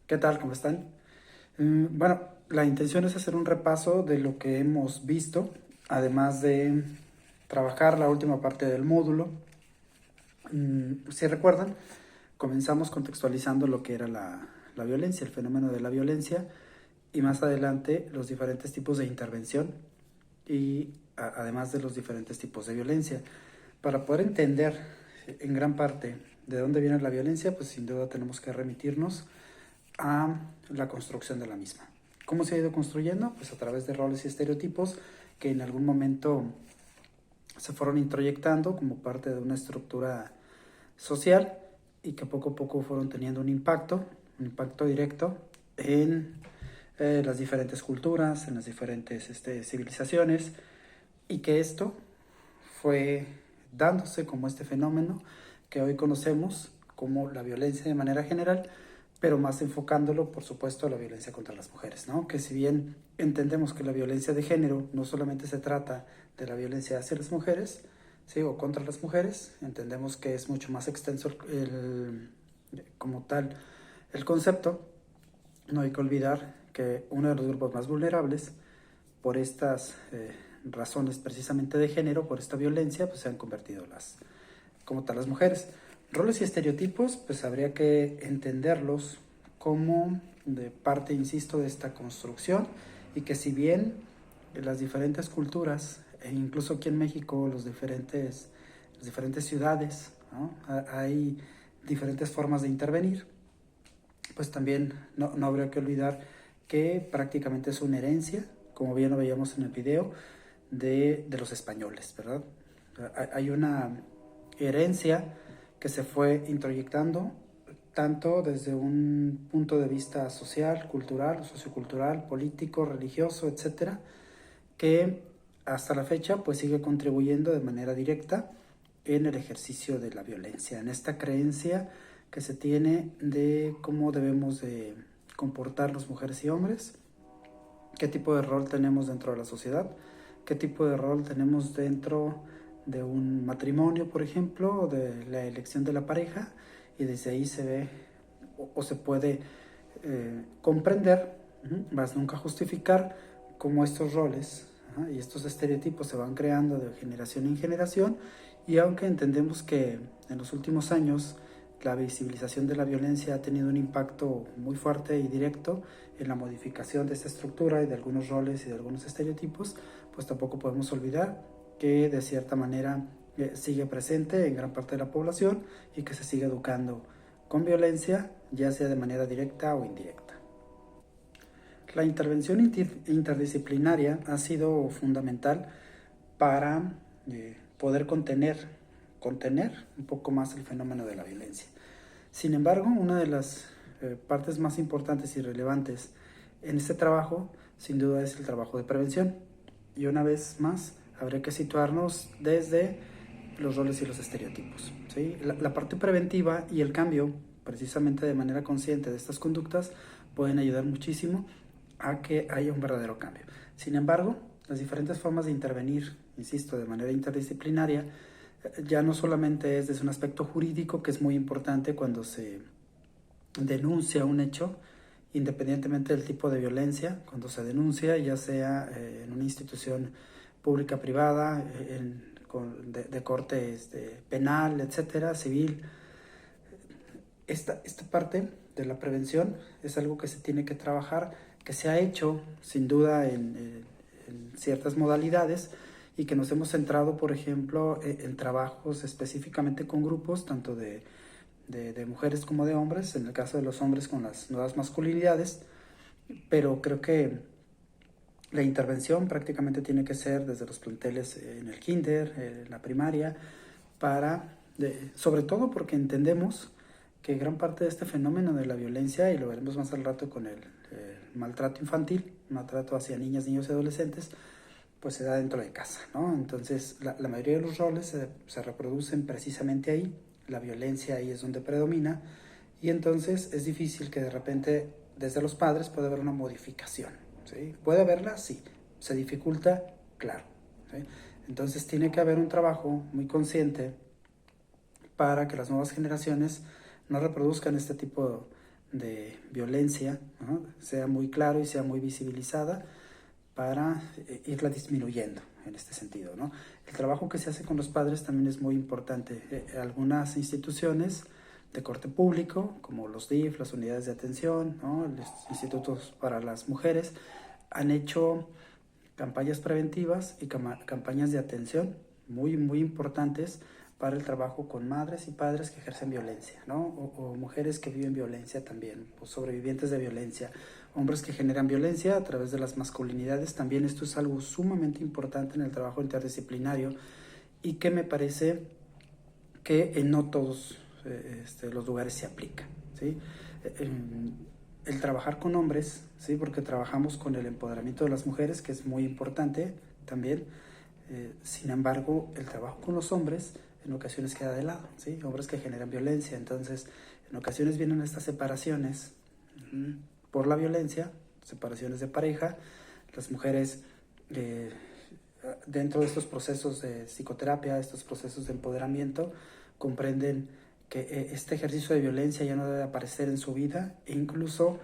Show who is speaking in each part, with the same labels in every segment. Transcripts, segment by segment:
Speaker 1: ¿Qué tal? ¿Cómo están? Bueno, la intención es hacer un repaso de lo que hemos visto, además de trabajar la última parte del módulo. Si recuerdan, comenzamos contextualizando lo que era la violencia, el fenómeno de la violencia, y más adelante los diferentes tipos de intervención y además de los diferentes tipos de violencia. Para poder entender en gran parte de dónde viene la violencia, pues sin duda tenemos que remitirnos a la construcción de la misma. ¿Cómo se ha ido construyendo? Pues a través de roles y estereotipos que en algún momento se fueron introyectando como parte de una estructura social y que poco a poco fueron teniendo un impacto directo en las diferentes culturas, en las diferentes civilizaciones, y que esto fue dándose como este fenómeno que hoy conocemos como la violencia de manera general, pero más enfocándolo, por supuesto, a la violencia contra las mujeres, ¿no? Que si bien entendemos que la violencia de género no solamente se trata de la violencia hacia las mujeres, ¿sí? O contra las mujeres, entendemos que es mucho más extenso como tal el concepto. No hay que olvidar que uno de los grupos más vulnerables por estas razones precisamente de género, por esta violencia, pues se han convertido como tal las mujeres. Roles y estereotipos, pues habría que entenderlos como de parte, insisto, de esta construcción, y que si bien las diferentes culturas, e incluso aquí en México, las diferentes ciudades, ¿no? Hay diferentes formas de intervenir, pues también no habría que olvidar que prácticamente es una herencia, como bien lo veíamos en el video, de los españoles, ¿verdad? Hay una herencia que se fue introyectando tanto desde un punto de vista social, cultural, sociocultural, político, religioso, etcétera, que hasta la fecha pues sigue contribuyendo de manera directa en el ejercicio de la violencia, en esta creencia que se tiene de cómo debemos de comportarnos mujeres y hombres, qué tipo de rol tenemos dentro de la sociedad, qué tipo de rol tenemos dentro de un matrimonio, por ejemplo, o de la elección de la pareja, y desde ahí se ve o se puede comprender, más nunca justificar, cómo estos roles y estos estereotipos se van creando de generación en generación. Y aunque entendemos que en los últimos años la visibilización de la violencia ha tenido un impacto muy fuerte y directo en la modificación de esta estructura y de algunos roles y de algunos estereotipos, pues tampoco podemos olvidar que de cierta manera sigue presente en gran parte de la población y que se sigue educando con violencia, ya sea de manera directa o indirecta. La intervención interdisciplinaria ha sido fundamental para poder contener un poco más el fenómeno de la violencia. Sin embargo, una de las partes más importantes y relevantes en este trabajo, sin duda, es el trabajo de prevención. Y una vez más, habría que situarnos desde los roles y los estereotipos, ¿sí? La parte preventiva y el cambio, precisamente de manera consciente, de estas conductas pueden ayudar muchísimo a que haya un verdadero cambio. Sin embargo, las diferentes formas de intervenir, insisto, de manera interdisciplinaria, ya no solamente es desde un aspecto jurídico, que es muy importante cuando se denuncia un hecho, independientemente del tipo de violencia, cuando se denuncia, ya sea en una institución pública, privada, de corte penal, etcétera, civil. Esta parte de la prevención es algo que se tiene que trabajar, que se ha hecho sin duda en ciertas modalidades, y que nos hemos centrado, por ejemplo, en trabajos específicamente con grupos, tanto de mujeres como de hombres, en el caso de los hombres con las nuevas masculinidades, pero creo que la intervención prácticamente tiene que ser desde los planteles en el kinder, en la primaria, sobre todo porque entendemos que gran parte de este fenómeno de la violencia, y lo veremos más al rato con el maltrato infantil, maltrato hacia niñas, niños y adolescentes, pues se da dentro de casa, ¿no? Entonces la mayoría de los roles se reproducen precisamente ahí, la violencia ahí es donde predomina, y entonces es difícil que de repente desde los padres pueda haber una modificación, ¿sí? ¿Puede haberla? Sí. ¿Se dificulta? Claro, ¿sí? Entonces tiene que haber un trabajo muy consciente para que las nuevas generaciones no reproduzcan este tipo de violencia, ¿no?, sea muy claro y sea muy visibilizada para irla disminuyendo en este sentido, ¿no? El trabajo que se hace con los padres también es muy importante. Algunas instituciones de corte público, como los DIF, las unidades de atención, ¿no?, los institutos para las mujeres, han hecho campañas preventivas y campañas de atención muy importantes para el trabajo con madres y padres que ejercen violencia, ¿no? O mujeres que viven violencia también, o sobrevivientes de violencia, hombres que generan violencia a través de las masculinidades. También esto es algo sumamente importante en el trabajo interdisciplinario y que me parece que en no todos los lugares se aplica, ¿sí? El trabajar con hombres, ¿sí?, porque trabajamos con el empoderamiento de las mujeres, que es muy importante también. Sin embargo, el trabajo con los hombres en ocasiones queda de lado, ¿sí? Hombres que generan violencia. Entonces, en ocasiones vienen estas separaciones por la violencia, separaciones de pareja. Las mujeres, dentro de estos procesos de psicoterapia, estos procesos de empoderamiento, comprenden que este ejercicio de violencia ya no debe aparecer en su vida, e incluso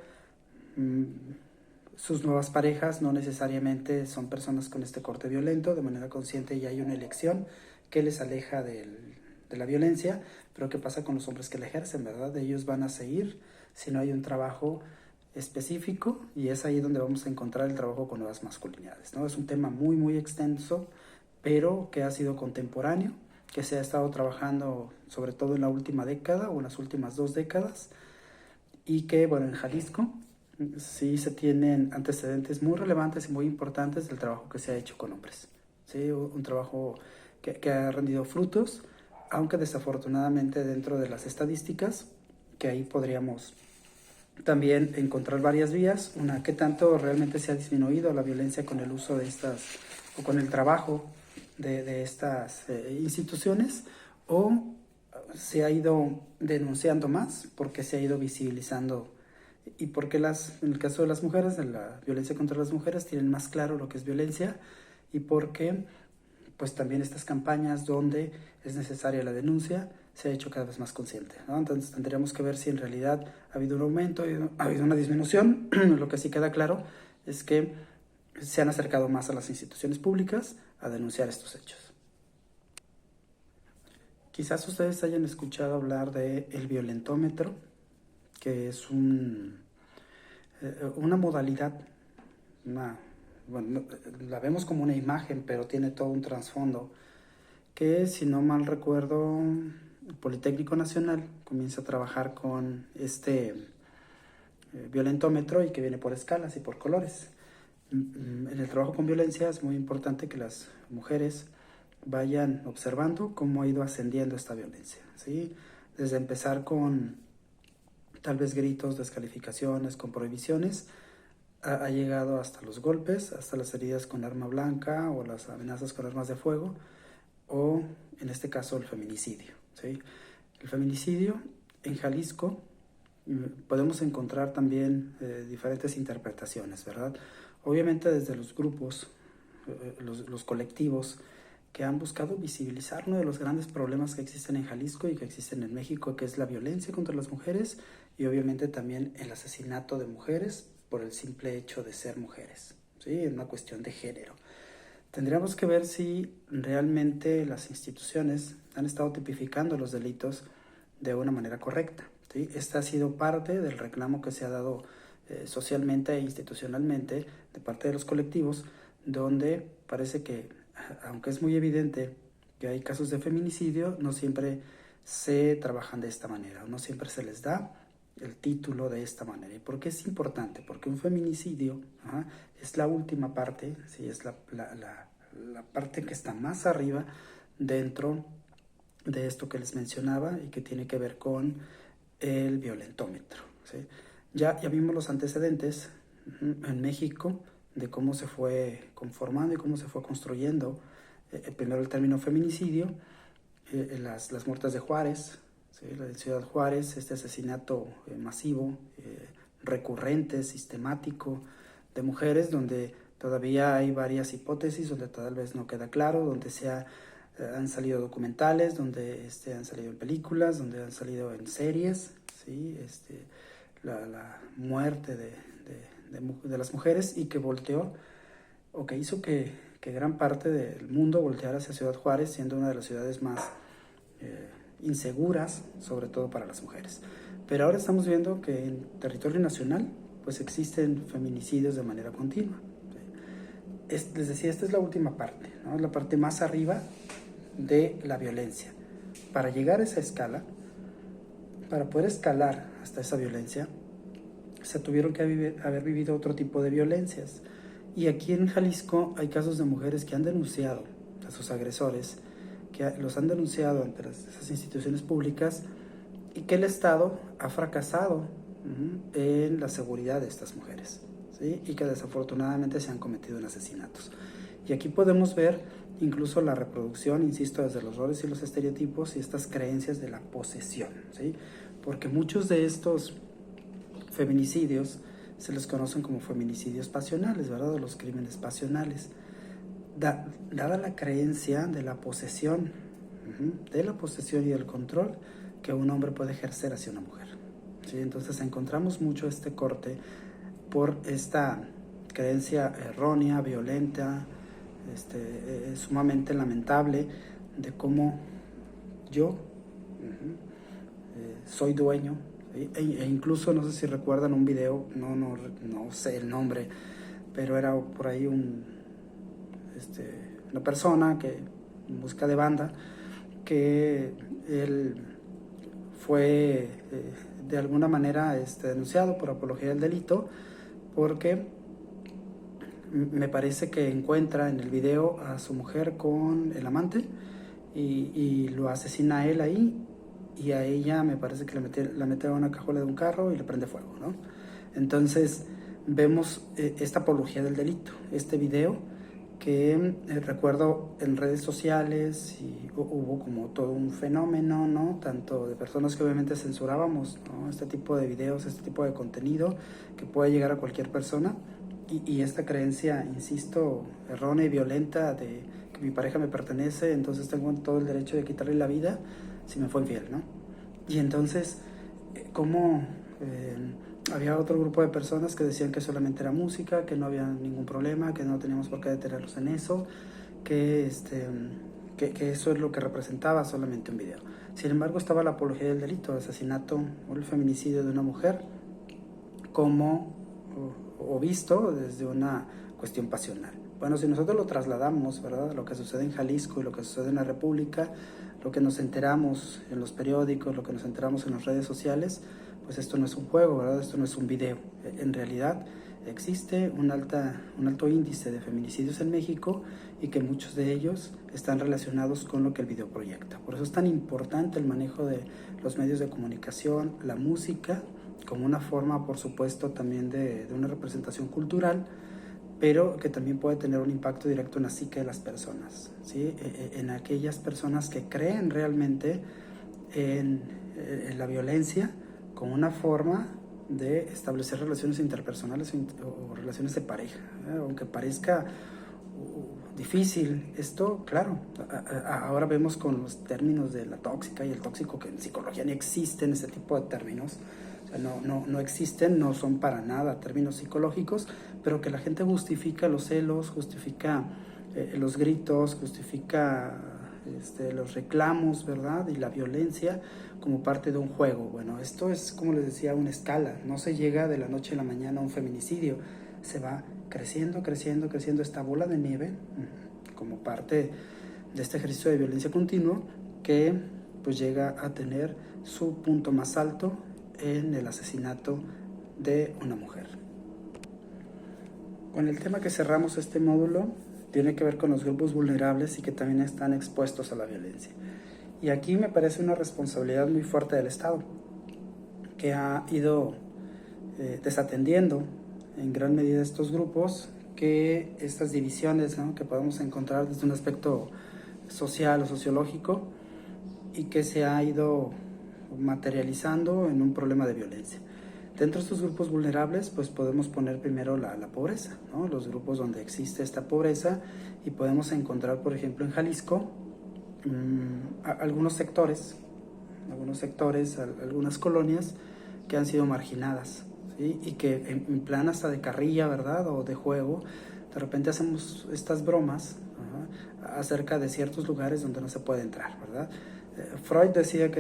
Speaker 1: sus nuevas parejas no necesariamente son personas con este corte violento. De manera consciente ya hay una elección que les aleja de la violencia. Pero ¿qué pasa con los hombres que la ejercen, verdad? Ellos van a seguir si no hay un trabajo específico, y es ahí donde vamos a encontrar el trabajo con nuevas masculinidades, ¿no? Es un tema muy extenso, pero que ha sido contemporáneo, que se ha estado trabajando sobre todo en la última década o en las últimas 2 décadas, y que, bueno, en Jalisco sí se tienen antecedentes muy relevantes y muy importantes del trabajo que se ha hecho con hombres, ¿sí? Un trabajo que ha rendido frutos, aunque desafortunadamente dentro de las estadísticas, que ahí podríamos también encontrar varias vías. Una, qué tanto realmente se ha disminuido la violencia con el uso de estas, o con el trabajo de estas instituciones, o se ha ido denunciando más porque se ha ido visibilizando, y porque en el caso de las mujeres, de la violencia contra las mujeres, tienen más claro lo que es violencia, y porque pues también estas campañas donde es necesaria la denuncia se ha hecho cada vez más consciente, ¿no? Entonces tendríamos que ver si en realidad ha habido un aumento, ha habido una disminución. Lo que sí queda claro es que se han acercado más a las instituciones públicas a denunciar estos hechos. Quizás ustedes hayan escuchado hablar de el violentómetro, que es una modalidad, bueno, la vemos como una imagen, pero tiene todo un trasfondo, que, si no mal recuerdo, el Politécnico Nacional comienza a trabajar con este violentómetro, y que viene por escalas y por colores. En el trabajo con violencia es muy importante que las mujeres vayan observando cómo ha ido ascendiendo esta violencia, ¿sí? Desde empezar con tal vez gritos, descalificaciones, con prohibiciones, ha llegado hasta los golpes, hasta las heridas con arma blanca o las amenazas con armas de fuego, o en este caso el feminicidio, ¿sí? El feminicidio en Jalisco podemos encontrar también diferentes interpretaciones, ¿verdad? Obviamente desde los grupos, los colectivos que han buscado visibilizar uno de los grandes problemas que existen en Jalisco y que existen en México, que es la violencia contra las mujeres, y obviamente también el asesinato de mujeres por el simple hecho de ser mujeres, ¿sí? Es una cuestión de género. Tendríamos que ver si realmente las instituciones han estado tipificando los delitos de una manera correcta, ¿sí? Esta ha sido parte del reclamo que se ha dado socialmente e institucionalmente de parte de los colectivos, donde parece que, aunque es muy evidente que hay casos de feminicidio, no siempre se trabajan de esta manera, no siempre se les da el título de esta manera. ¿Y por qué es importante? Porque un feminicidio es la última parte, ¿sí? Es la parte que está más arriba dentro de esto que les mencionaba, y que tiene que ver con el violentómetro, ¿sí? Ya vimos los antecedentes en México de cómo se fue conformando y cómo se fue construyendo primero el término feminicidio, las muertes de Juárez, ¿sí? La de Ciudad Juárez, este asesinato masivo, recurrente, sistemático de mujeres, donde todavía hay varias hipótesis, donde tal vez no queda claro, donde han salido documentales, donde han salido en películas, donde han salido en series, ¿sí? la muerte de las mujeres y que volteó o que hizo que gran parte del mundo volteara hacia Ciudad Juárez, siendo una de las ciudades más inseguras, sobre todo para las mujeres. Pero ahora estamos viendo que en territorio nacional pues existen feminicidios de manera continua. Les decía, esta es la última parte, ¿no? La parte más arriba de la violencia. Para llegar a esa escala, para poder escalar hasta esa violencia, se tuvieron que haber vivido otro tipo de violencias. Y aquí en Jalisco hay casos de mujeres que han denunciado a sus agresores, que los han denunciado ante esas instituciones públicas y que el Estado ha fracasado en la seguridad de estas mujeres, ¿sí? Y que desafortunadamente se han cometido en asesinatos. Y aquí podemos ver incluso la reproducción, insisto, desde los roles y los estereotipos y estas creencias de la posesión, ¿sí? Porque muchos de estos feminicidios se les conocen como feminicidios pasionales, ¿verdad? O los crímenes pasionales. Dada la creencia de la posesión y del control que un hombre puede ejercer hacia una mujer, ¿sí? Entonces encontramos mucho este corte por esta creencia errónea, violenta, sumamente lamentable de cómo yo soy dueño. E incluso, no sé si recuerdan un video, no sé el nombre, pero era por ahí una persona que en busca de banda, que él fue de alguna manera denunciado por apología del delito, porque me parece que encuentra en el video a su mujer con el amante y lo asesina a él ahí, y a ella me parece que la mete a una cajuela de un carro y le prende fuego, ¿no? Entonces vemos esta apología del delito, este video que recuerdo en redes sociales, y hubo como todo un fenómeno, ¿no? Tanto de personas que obviamente censurábamos, ¿no? Este tipo de videos, este tipo de contenido que puede llegar a cualquier persona, y esta creencia, insisto, errónea y violenta de que mi pareja me pertenece, entonces tengo todo el derecho de quitarle la vida si me fue infiel, ¿no? Y entonces, ¿cómo había otro grupo de personas que decían que solamente era música, que no había ningún problema, que no teníamos por qué detenerlos en eso, que eso es lo que representaba solamente un video? Sin embargo, estaba la apología del delito, el asesinato o el feminicidio de una mujer como o visto desde una cuestión pasional. Bueno, si nosotros lo trasladamos, ¿verdad?, lo que sucede en Jalisco y lo que sucede en la República, lo que nos enteramos en los periódicos, lo que nos enteramos en las redes sociales, pues esto no es un juego, ¿verdad? Esto no es un video. En realidad existe un alto índice de feminicidios en México, y que muchos de ellos están relacionados con lo que el video proyecta. Por eso es tan importante el manejo de los medios de comunicación, la música, como una forma, por supuesto, también de una representación cultural, pero que también puede tener un impacto directo en la psique de las personas, ¿sí? En aquellas personas que creen realmente en la violencia como una forma de establecer relaciones interpersonales o relaciones de pareja, ¿eh? Aunque parezca difícil esto, claro, ahora vemos con los términos de la tóxica y el tóxico, que en psicología ni existen ese tipo de términos. O sea, no existen, no son para nada términos psicológicos, pero que la gente justifica los celos, justifica los gritos, justifica los reclamos, ¿verdad? Y la violencia como parte de un juego. Bueno, esto es, como les decía, una escala. No se llega de la noche a la mañana a un feminicidio. Se va creciendo esta bola de nieve como parte de este ejercicio de violencia continua, que pues llega a tener su punto más alto en el asesinato de una mujer. Con el tema que cerramos este módulo tiene que ver con los grupos vulnerables y que también están expuestos a la violencia. Y aquí me parece una responsabilidad muy fuerte del Estado, que ha ido desatendiendo en gran medida estos grupos, que estas divisiones, ¿no?, que podemos encontrar desde un aspecto social o sociológico, y que se ha ido materializando en un problema de violencia. Dentro de estos grupos vulnerables, pues podemos poner primero la pobreza, ¿no? Los grupos donde existe esta pobreza, y podemos encontrar, por ejemplo, en Jalisco, algunos sectores, algunas colonias que han sido marginadas, ¿sí? Y que en plan hasta de carrilla, ¿verdad? O de juego, de repente hacemos estas bromas, ajá, acerca de ciertos lugares donde no se puede entrar, ¿verdad? Freud decía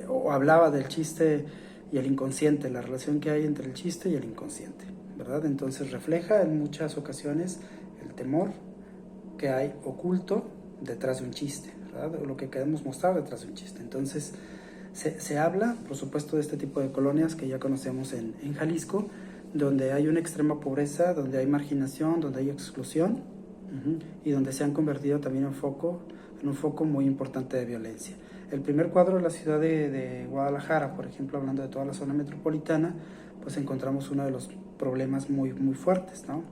Speaker 1: o hablaba del chiste y el inconsciente, la relación que hay entre el chiste y el inconsciente, ¿verdad? Entonces refleja en muchas ocasiones el temor que hay oculto detrás de un chiste, ¿verdad? O lo que queremos mostrar detrás de un chiste. Entonces se habla, por supuesto, de este tipo de colonias que ya conocemos en Jalisco, donde hay una extrema pobreza, donde hay marginación, donde hay exclusión, y donde se han convertido también en un foco muy importante de violencia. El primer cuadro de la ciudad de Guadalajara, por ejemplo, hablando de toda la zona metropolitana, pues encontramos uno de los problemas muy, muy fuertes, ¿no?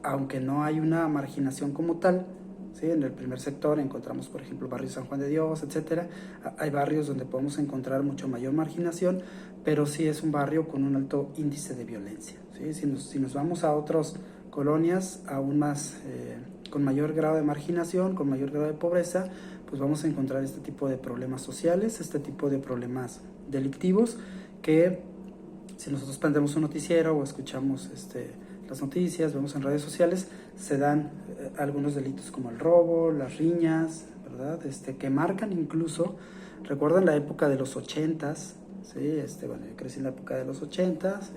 Speaker 1: Aunque no hay una marginación como tal, ¿sí? En el primer sector encontramos, por ejemplo, el barrio San Juan de Dios, etcétera. Hay barrios donde podemos encontrar mucho mayor marginación, pero sí es un barrio con un alto índice de violencia, ¿sí? Si nos vamos a otras colonias aún más, con mayor grado de marginación, con mayor grado de pobreza, pues vamos a encontrar este tipo de problemas sociales, este tipo de problemas delictivos que si nosotros prendemos un noticiero o escuchamos las noticias, vemos en redes sociales, se dan algunos delitos como el robo, las riñas, ¿verdad? Que marcan incluso, recuerdan la época de los 80s, ¿sí? Bueno, yo crecí en la época de los 80s,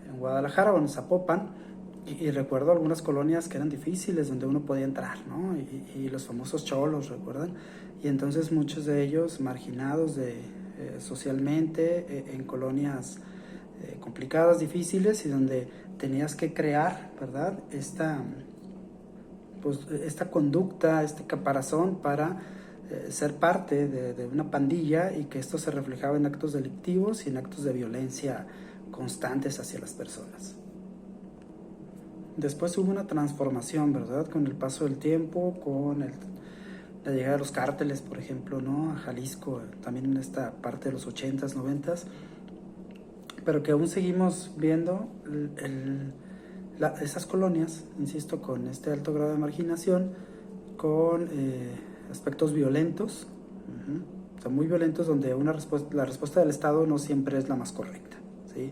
Speaker 1: en Guadalajara o en Zapopan, y recuerdo algunas colonias que eran difíciles, donde uno podía entrar, ¿no? Y los famosos cholos, ¿recuerdan? Y entonces muchos de ellos marginados socialmente, en colonias complicadas, difíciles, y donde tenías que crear, ¿verdad? Esta conducta, este caparazón para ser parte de una pandilla, y que esto se reflejaba en actos delictivos y en actos de violencia constantes hacia las personas. Después hubo una transformación, ¿verdad? Con el paso del tiempo, con la llegada de los cárteles, por ejemplo, ¿no? A Jalisco, también en esta parte de los 80s, 90s, pero que aún seguimos viendo esas colonias, insisto, con este alto grado de marginación, con aspectos violentos, o sea, muy violentos, donde la respuesta del Estado no siempre es la más correcta, ¿sí?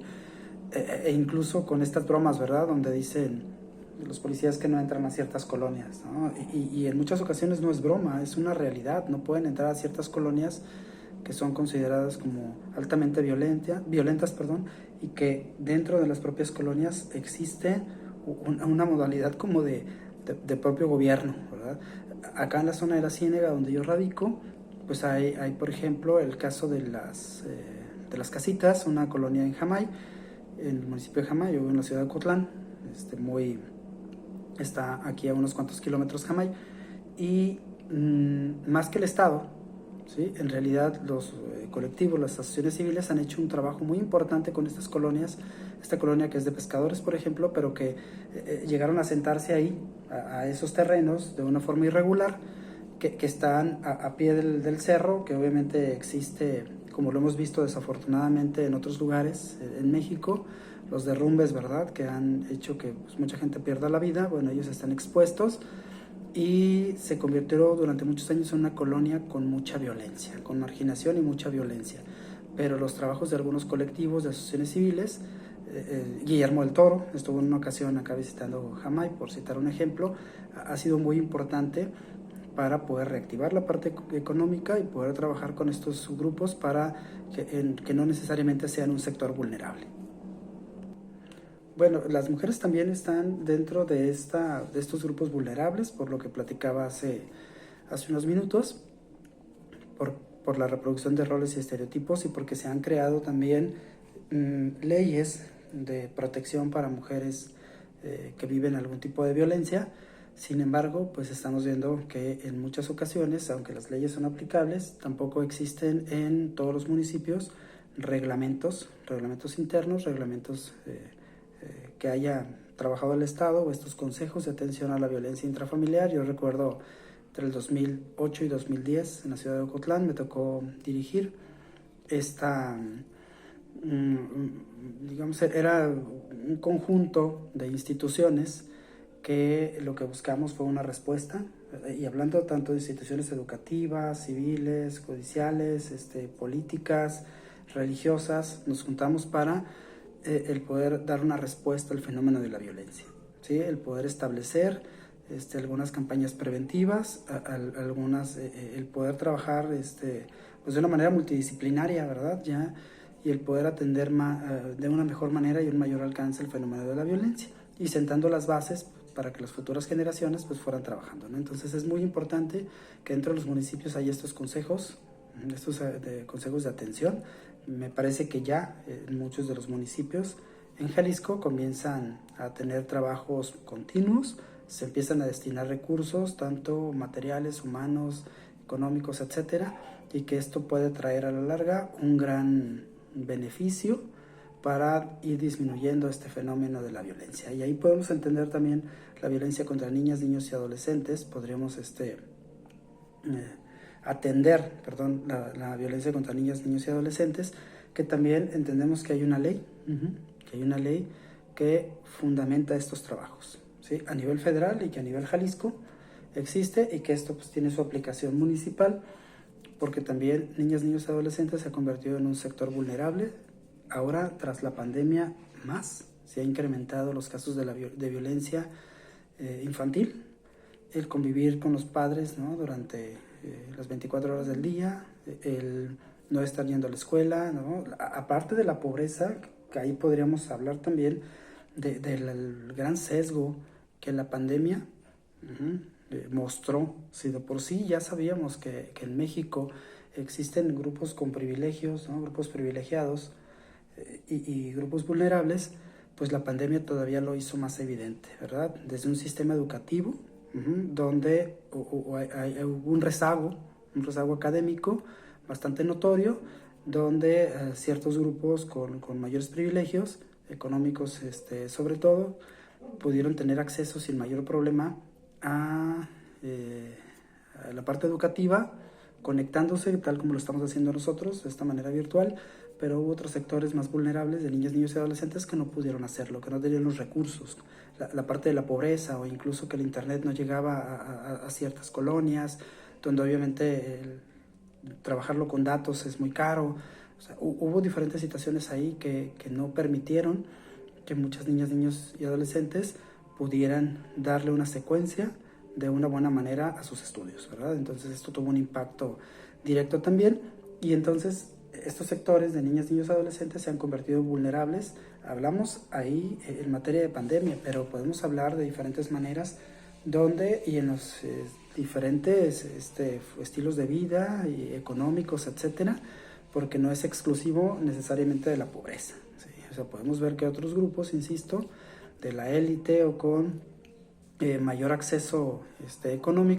Speaker 1: Incluso con estas bromas, ¿verdad? Donde dicen los policías que no entran a ciertas colonias, ¿no? Y en muchas ocasiones no es broma, es una realidad. No pueden entrar a ciertas colonias que son consideradas como altamente violentas, y que dentro de las propias colonias existe una modalidad como de propio gobierno, ¿verdad? Acá en la zona de la Ciénega, donde yo radico, pues hay por ejemplo, el caso de las Casitas, una colonia en Jamay, en el municipio de Jamay. Yo vivo en la ciudad de Ocotlán, está aquí a unos cuantos kilómetros Jamay, y más que el Estado, ¿sí? En realidad los colectivos, las asociaciones civiles han hecho un trabajo muy importante con estas colonias, esta colonia que es de pescadores, por ejemplo, pero que llegaron a sentarse ahí, a esos terrenos, de una forma irregular, que están a pie del cerro, que obviamente existe, como lo hemos visto desafortunadamente en otros lugares en México, los derrumbes, ¿verdad?, que han hecho que pues, mucha gente pierda la vida. Bueno, ellos están expuestos, y se convirtió durante muchos años en una colonia con mucha violencia, con marginación y mucha violencia. Pero los trabajos de algunos colectivos, de asociaciones civiles, Guillermo del Toro estuvo en una ocasión acá visitando Jamay, por citar un ejemplo, ha sido muy importante para poder reactivar la parte económica y poder trabajar con estos grupos para que no necesariamente sean un sector vulnerable. Bueno, las mujeres también están dentro de estos grupos vulnerables, por lo que platicaba hace unos minutos, por la reproducción de roles y estereotipos, y porque se han creado también leyes de protección para mujeres que viven algún tipo de violencia. Sin embargo, pues estamos viendo que en muchas ocasiones, aunque las leyes son aplicables, tampoco existen en todos los municipios reglamentos internos, reglamentos que haya trabajado el Estado, o estos consejos de atención a la violencia intrafamiliar. Yo recuerdo entre el 2008 y 2010 en la ciudad de Ocotlán me tocó dirigir digamos, era un conjunto de instituciones que lo que buscamos fue una respuesta, y hablando tanto de instituciones educativas, civiles, judiciales, políticas, religiosas, nos juntamos para el poder dar una respuesta al fenómeno de la violencia, ¿sí? El poder establecer algunas campañas preventivas, el poder trabajar pues de una manera multidisciplinaria, ¿verdad? Ya, y el poder atender de una mejor manera y un mayor alcance el fenómeno de la violencia, y sentando las bases para que las futuras generaciones pues fueran trabajando, ¿no? Entonces es muy importante que dentro de los municipios haya estos consejos, consejos de atención. Me parece que ya en muchos de los municipios en Jalisco comienzan a tener trabajos continuos, se empiezan a destinar recursos, tanto materiales, humanos, económicos, etcétera, y que esto puede traer a la larga un gran beneficio para ir disminuyendo este fenómeno de la violencia. Y ahí podemos entender también la violencia contra niñas, niños y adolescentes. Podríamos atender, perdón, la violencia contra niñas, niños y adolescentes, que también entendemos que hay una ley, que hay una ley que fundamenta estos trabajos, ¿sí? A nivel federal, y que a nivel Jalisco existe, y que esto pues tiene su aplicación municipal, porque también niñas, niños y adolescentes se ha convertido en un sector vulnerable. Ahora, tras la pandemia, más se ha incrementado los casos de violencia infantil, el convivir con los padres, ¿no? Durante las 24 horas del día, el no estar yendo a la escuela, ¿no? Aparte de la pobreza, que ahí podríamos hablar también del gran sesgo que la pandemia mostró. Si de por sí ya sabíamos que en México existen grupos con privilegios, ¿no? Grupos privilegiados y grupos vulnerables, pues la pandemia todavía lo hizo más evidente, ¿verdad? Desde un sistema educativo, donde hubo un rezago académico bastante notorio, donde ciertos grupos con mayores privilegios económicos, sobre todo, pudieron tener acceso sin mayor problema a la parte educativa, conectándose tal como lo estamos haciendo nosotros, de esta manera virtual, pero hubo otros sectores más vulnerables de niñas, niños y adolescentes que no pudieron hacerlo, que no tenían los recursos, la parte de la pobreza, o incluso que el internet no llegaba a ciertas colonias, donde obviamente trabajarlo con datos es muy caro. O sea, hubo diferentes situaciones ahí que no permitieron que muchas niñas, niños y adolescentes pudieran darle una secuencia de una buena manera a sus estudios, ¿verdad? Entonces esto tuvo un impacto directo también, y entonces estos sectores de niñas, niños y adolescentes se han convertido en vulnerables. Hablamos ahí en materia de pandemia, pero podemos hablar de diferentes maneras donde y en los diferentes estilos de vida y económicos, etcétera, porque no es exclusivo necesariamente de la pobreza, ¿sí? O sea, podemos ver que otros grupos, insisto, de la élite o con mayor acceso económico,